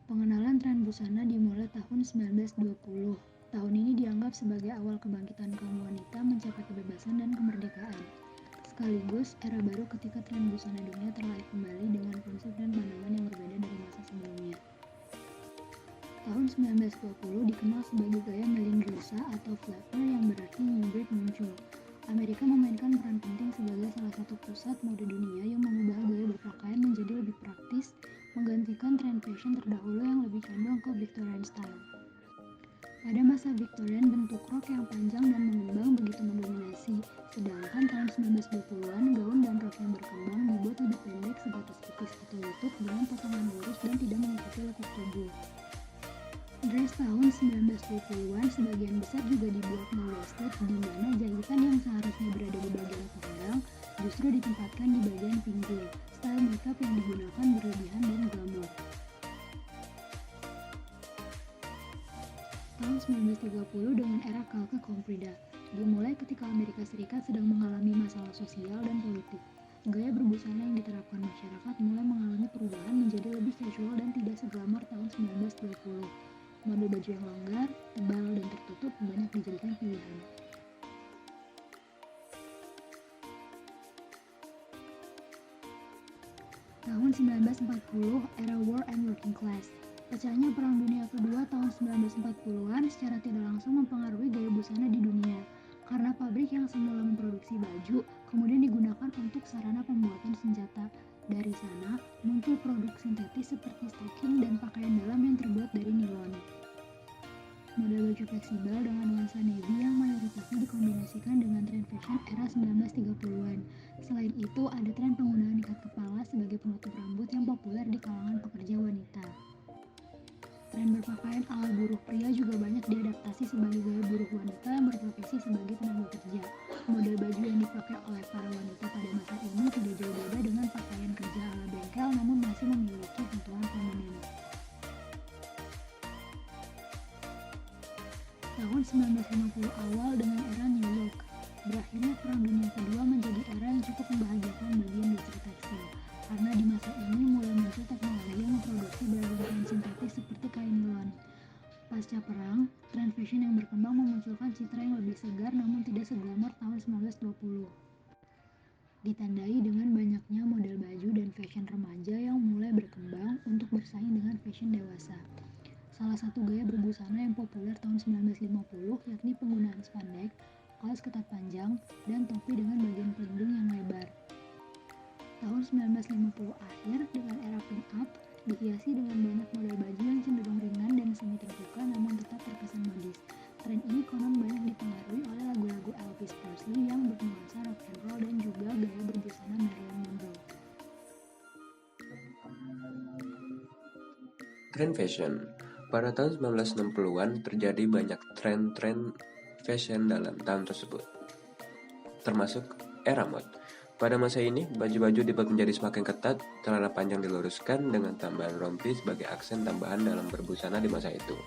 Pengenalan tren busana dimulai tahun 1920. Tahun ini dianggap sebagai awal kebangkitan kaum wanita mencapai kebebasan dan kemerdekaan. Sekaligus era baru ketika tren busana dunia terlahir kembali dengan konsep dan pandangan yang berbeda dari masa sebelumnya. Tahun 1920 dikenal sebagai gaya melindrosa atau flapper yang berarti New Breed muncul. Amerika memainkan peran penting sebagai salah satu pusat mode dunia yang mengubah gaya berpakaian menjadi lebih praktis, menggantikan tren fashion terdahulu yang lebih condong ke Victorian style. Pada masa Victorian, bentuk rok yang panjang dan mengembang begitu mendominasi, sedangkan tahun 1920-an, gaun dan rok yang berkembang dibuat lebih pendek sebatas tipis atau lutut dengan potongan lurus dan tidak mengikuti lekuk tubuh. Dress tahun 1920-an sebagian besar juga dibuat low-waisted, di mana jahitan yang seharusnya berada di bagian pinggang justru ditempatkan di bagian pinggul. Style makeup yang digunakan berlebihan dan glamor. Tahun 1930 dengan era Calca Comprida dimulai ketika Amerika Serikat sedang mengalami masalah sosial dan politik. Gaya berbusana yang diterapkan masyarakat mulai mengalami perubahan menjadi lebih casual dan tidak seglamor tahun 1920. Model baju yang longgar, tebal, dan tertutup banyak dijadikan pilihan. Tahun 1940, era War and Working Class. Pecahnya Perang Dunia Kedua tahun 1940-an secara tidak langsung mempengaruhi gaya busana di dunia. Karena pabrik yang semula memproduksi baju, kemudian digunakan untuk sarana pembuatan senjata. Dari sana, muncul produk sintetis seperti stocking dan pakaian dalam yang terbuat dari nilon. Model baju fleksibel dengan nuansa navy yang mayoritasnya dikombinasikan dengan tren fashion era 1930-an. Selain itu, ada tren penggunaan ikat kepala sebagai penutup rambut yang populer di kalangan pekerja wanita. Tren berpakaian ala buruh pria juga banyak diadaptasi sebagai gaya buruh wanita yang berprofesi sebagai tenaga kerja. Model baju yang dipakai oleh para wanita pada masa ini tidak jauh beda dengan pakaian kerja ala bengkel, namun masih memiliki sentuhan feminin. Tahun 1950 awal dengan era New Look. Berakhirnya Perang Dunia Kedua menjadi era yang cukup membahagiakan bagi industri tekstil, karena di masa ini mulai muncul teknologi yang memproduksi beragam kain sintetis seperti kain nilon. Pasca perang, tren fashion yang berkembang memunculkan citra yang lebih segar namun tidak seglamor tahun 1920. Ditandai dengan banyaknya model baju dan fashion remaja yang mulai berkembang untuk bersaing dengan fashion dewasa. Salah satu gaya berbusana yang populer tahun 1950 yakni penggunaan spandex, kaos ketat panjang, dan topi dengan bagian pelindung yang lebar. Tahun 1950 akhir dengan era pin-up dihiasi dengan banyak model baju yang cenderung ringan dan semi terbuka namun tetap terkesan modis. Tren ini konon banyak dipengaruhi oleh lagu-lagu Elvis Presley yang bernuansa rock and roll dan juga gaya berbusana Marilyn Monroe. Tren fashion. Pada tahun 1960-an terjadi banyak tren-tren fashion dalam tahun tersebut, termasuk era mod. Pada masa ini, baju-baju dibuat menjadi semakin ketat, celana panjang diluruskan dengan tambahan rompi sebagai aksen tambahan dalam berbusana di masa itu.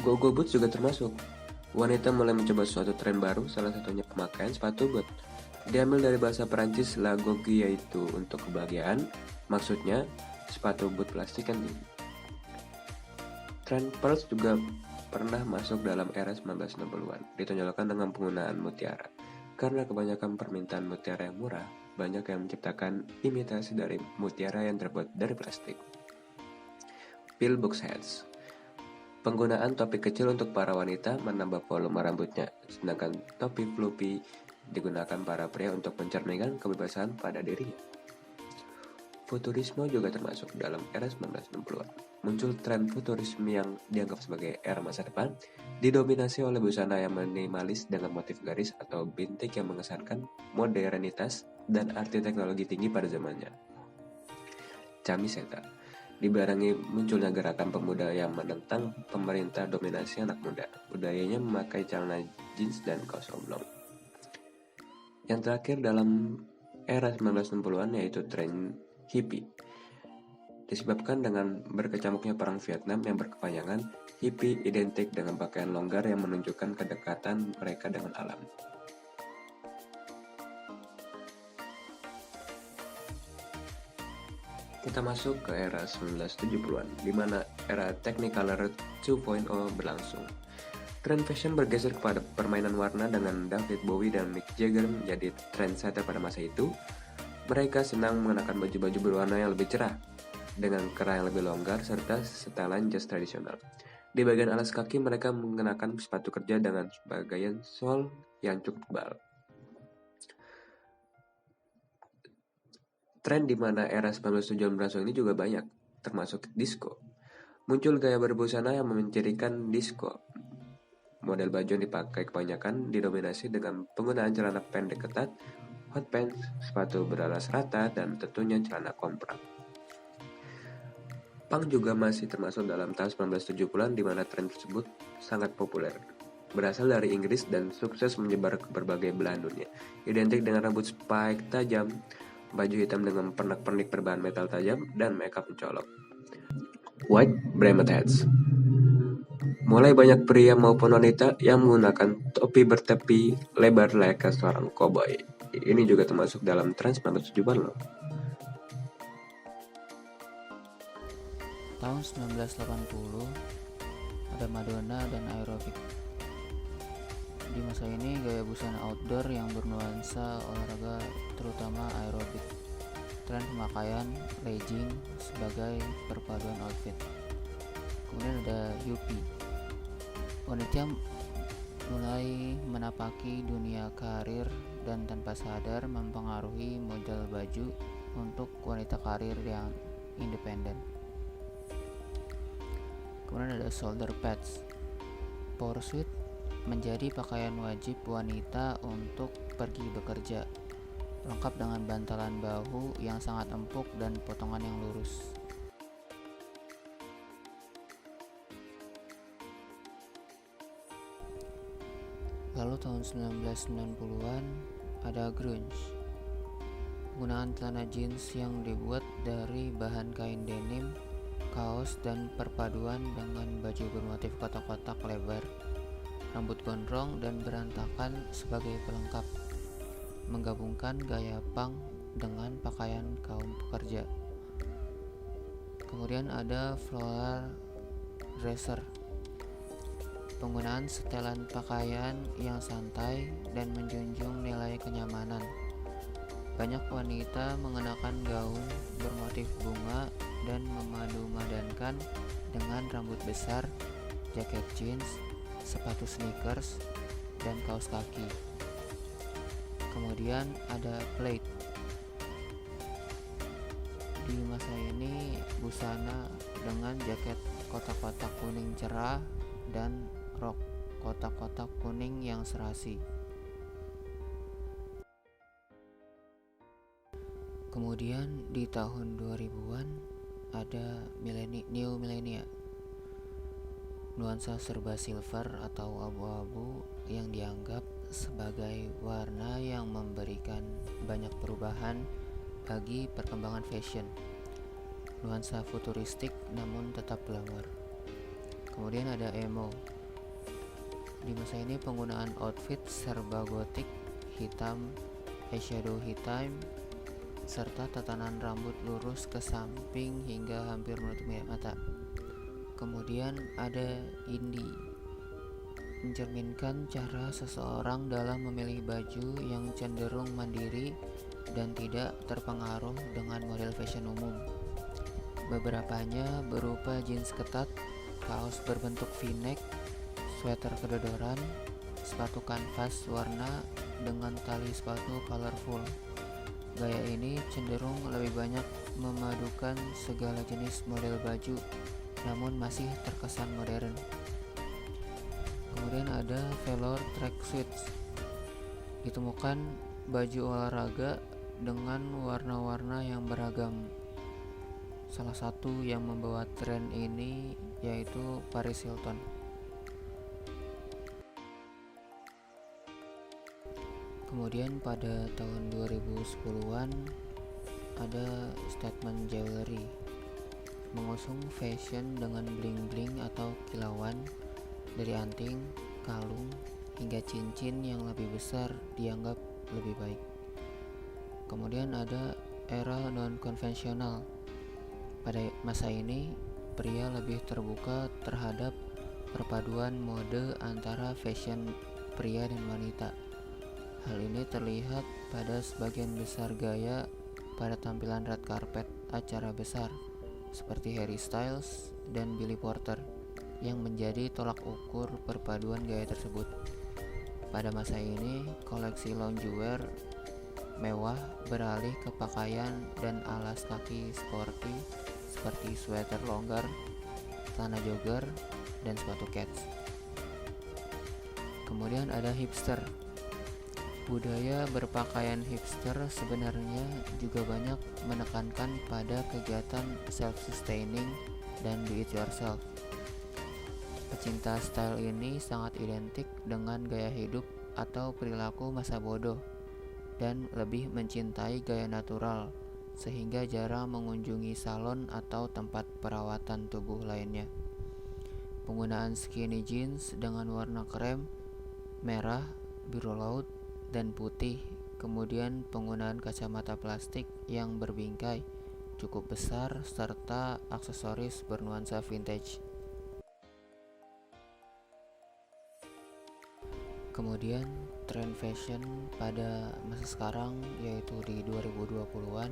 Go-go boots juga termasuk. Wanita mulai mencoba suatu tren baru, salah satunya pemakaian sepatu boot. Diambil dari bahasa Perancis la gogue, yaitu untuk kebahagiaan, maksudnya sepatu boot plastik yang tinggi. Tren pearls juga pernah masuk dalam era 1960-an, ditonjolkan dengan penggunaan mutiara. Karena kebanyakan permintaan mutiara yang murah, banyak yang menciptakan imitasi dari mutiara yang terbuat dari plastik. Pillbox hats. Penggunaan topi kecil untuk para wanita menambah volume rambutnya, sedangkan topi floppy digunakan para pria untuk mencerminkan kebebasan pada dirinya. Futurisme juga termasuk dalam era 1960-an. Muncul tren futurisme yang dianggap sebagai era masa depan, didominasi oleh busana yang minimalis dengan motif garis atau bintik yang mengesankan modernitas dan arti teknologi tinggi pada zamannya. Camiseta dibarengi munculnya gerakan pemuda yang menentang pemerintah dominasi anak muda. Budayanya memakai celana jeans dan kaos oblong. Yang terakhir dalam era 1960-an yaitu tren hippie. Disebabkan dengan berkecamuknya perang Vietnam yang berkepanjangan, hippie identik dengan pakaian longgar yang menunjukkan kedekatan mereka dengan alam. Kita masuk ke era 1970-an, di mana era Technicolor 2.0 berlangsung. Tren fashion bergeser kepada permainan warna dengan David Bowie dan Mick Jagger menjadi trendsetter pada masa itu. Mereka senang mengenakan baju-baju berwarna yang lebih cerah, dengan kerah yang lebih longgar serta setelan jas tradisional. Di bagian alas kaki mereka mengenakan sepatu kerja dengan bagian sol yang cukup tebal. Tren di mana era 1970-an berlangsung ini juga banyak, termasuk disco. Muncul gaya berbusana yang mencirikan disco. Model baju yang dipakai kebanyakan didominasi dengan penggunaan celana pendek ketat, hot pants, sepatu beralas rata, dan tentunya celana komprak. Punk juga masih termasuk dalam tahun 1970-an di mana tren tersebut sangat populer. Berasal dari Inggris dan sukses menyebar ke berbagai belahan dunia. Identik dengan rambut spike tajam, baju hitam dengan pernak-pernik berbahan metal tajam, dan makeup mencolok. White Bremet Hats. Mulai banyak pria maupun wanita yang menggunakan topi bertepi lebar layaknya seorang koboi. Ini juga termasuk dalam tren 1970-an loh. Tahun 1980 ada Madonna dan aerobik. Di masa ini gaya busana outdoor yang bernuansa olahraga terutama aerobik. Tren pemakaian legging sebagai perpaduan outfit. Kemudian ada Yuppie. Wanita mulai menapaki dunia karir dan tanpa sadar mempengaruhi model baju untuk wanita karir yang independen. Kemudian ada shoulder pads. Powersuit menjadi pakaian wajib wanita untuk pergi bekerja, lengkap dengan bantalan bahu yang sangat empuk dan potongan yang lurus. Lalu tahun 1990-an ada grunge. Penggunaan celana jeans yang dibuat dari bahan kain denim, kaos, dan perpaduan dengan baju bermotif kotak-kotak lebar, rambut gondrong dan berantakan sebagai pelengkap, menggabungkan gaya punk dengan pakaian kaum pekerja. Kemudian ada floral dresser. Penggunaan setelan pakaian yang santai dan menjunjung nilai kenyamanan. Banyak wanita mengenakan gaun bermotif bunga dan memadu-madankan dengan rambut besar, jaket jeans, sepatu sneakers, dan kaos kaki. Kemudian ada plaid. Di masa ini busana dengan jaket kotak-kotak kuning cerah dan rok kotak-kotak kuning yang serasi. Kemudian di tahun 2000-an ada new millennia. Nuansa serba silver atau abu-abu yang dianggap sebagai warna yang memberikan banyak perubahan bagi perkembangan fashion. Nuansa futuristik namun tetap glamour. Kemudian ada emo. Di masa ini penggunaan outfit serba gotik, hitam, eyeshadow hitam, serta tatanan rambut lurus ke samping hingga hampir menutup mata. Kemudian ada indie, mencerminkan cara seseorang dalam memilih baju yang cenderung mandiri dan tidak terpengaruh dengan model fashion umum. Beberapanya berupa jeans ketat, kaos berbentuk v-neck, sweater kedodoran, sepatu kanvas warna dengan tali sepatu colorful. Gaya ini cenderung lebih banyak memadukan segala jenis model baju, namun masih terkesan modern. Kemudian ada velour tracksuits. Ditemukan baju olahraga dengan warna-warna yang beragam. Salah satu yang membawa tren ini yaitu Paris Hilton. Kemudian pada tahun 2010-an ada statement jewelry, mengusung fashion dengan bling-bling atau kilauan, dari anting, kalung, hingga cincin yang lebih besar dianggap lebih baik. Kemudian ada era non-konvensional, Pada masa ini, pria lebih terbuka terhadap perpaduan mode antara fashion pria dan wanita. Hal ini terlihat pada sebagian besar gaya pada tampilan red carpet acara besar seperti Harry Styles dan Billy Porter yang menjadi tolak ukur perpaduan gaya tersebut. Pada masa ini, koleksi loungewear mewah beralih ke pakaian dan alas kaki sporty seperti sweater longgar, celana jogger, dan sepatu kets. Kemudian ada hipster. Budaya berpakaian hipster sebenarnya juga banyak menekankan pada kegiatan self-sustaining dan do-it-yourself. Pecinta style ini sangat identik dengan gaya hidup atau perilaku masa bodoh dan lebih mencintai gaya natural, sehingga jarang mengunjungi salon atau tempat perawatan tubuh lainnya. Penggunaan skinny jeans dengan warna krem, merah, biru laut, dan putih, kemudian penggunaan kacamata plastik yang berbingkai cukup besar, serta aksesoris bernuansa vintage. Kemudian tren fashion pada masa sekarang yaitu di 2020-an.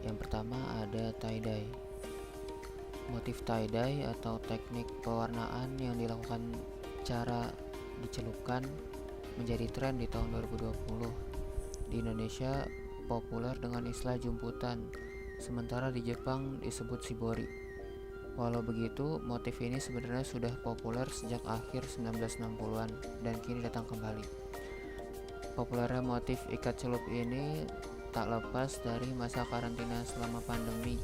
Yang pertama ada tie-dye. Motif tie-dye atau teknik pewarnaan yang dilakukan cara dicelupkan menjadi tren di tahun 2020. Di Indonesia populer dengan istilah jumputan, sementara di Jepang disebut shibori. Walau begitu, motif ini sebenarnya sudah populer sejak akhir 1960-an dan kini datang kembali. Populernya motif ikat celup ini tak lepas dari masa karantina selama pandemi.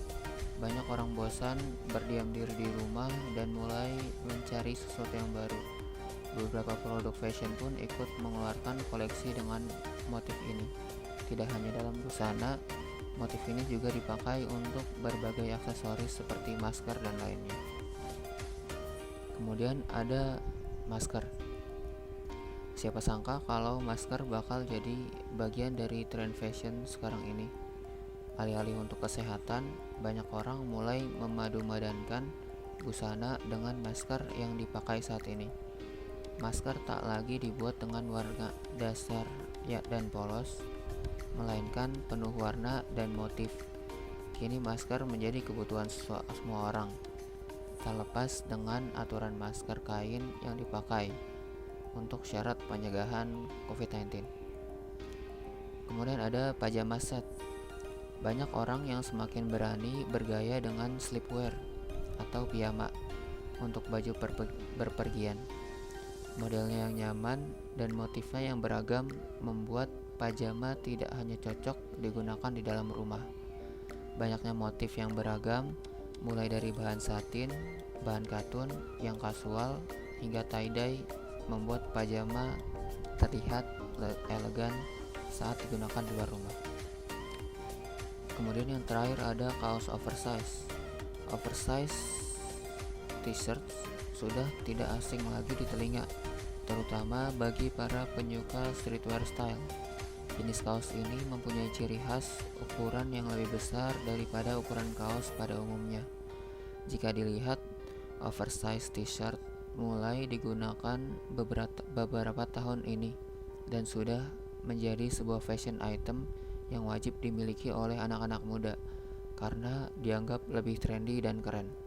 Banyak orang bosan berdiam diri di rumah dan mulai mencari sesuatu yang baru. Beberapa produk fashion pun ikut mengeluarkan koleksi dengan motif ini. Tidak hanya dalam busana, motif ini juga dipakai untuk berbagai aksesoris seperti masker dan lainnya. Kemudian ada masker. Siapa sangka kalau masker bakal jadi bagian dari tren fashion sekarang ini. Alih-alih untuk kesehatan, banyak orang mulai memadu-madankan busana dengan masker yang dipakai saat ini. Masker tak lagi dibuat dengan warna dasar dan polos, melainkan penuh warna dan motif. Kini masker menjadi kebutuhan semua orang, tak lepas dengan aturan masker kain yang dipakai untuk syarat pencegahan COVID-19. Kemudian ada pajama set. Banyak orang yang semakin berani bergaya dengan sleepwear atau piyama untuk baju berpergian. Modelnya yang nyaman dan motifnya yang beragam membuat pajama tidak hanya cocok digunakan di dalam rumah. Banyaknya motif yang beragam, mulai dari bahan satin, bahan katun, yang kasual, hingga tie-dye, membuat pajama terlihat elegan saat digunakan di luar rumah. Kemudian yang terakhir ada kaos oversize. Oversize t-shirt sudah tidak asing lagi di telinga, terutama bagi para penyuka streetwear style. Jenis kaos ini mempunyai ciri khas ukuran yang lebih besar daripada ukuran kaos pada umumnya. Jika dilihat, oversize t-shirt mulai digunakan beberapa tahun ini dan sudah menjadi sebuah fashion item yang wajib dimiliki oleh anak-anak muda karena dianggap lebih trendy dan keren.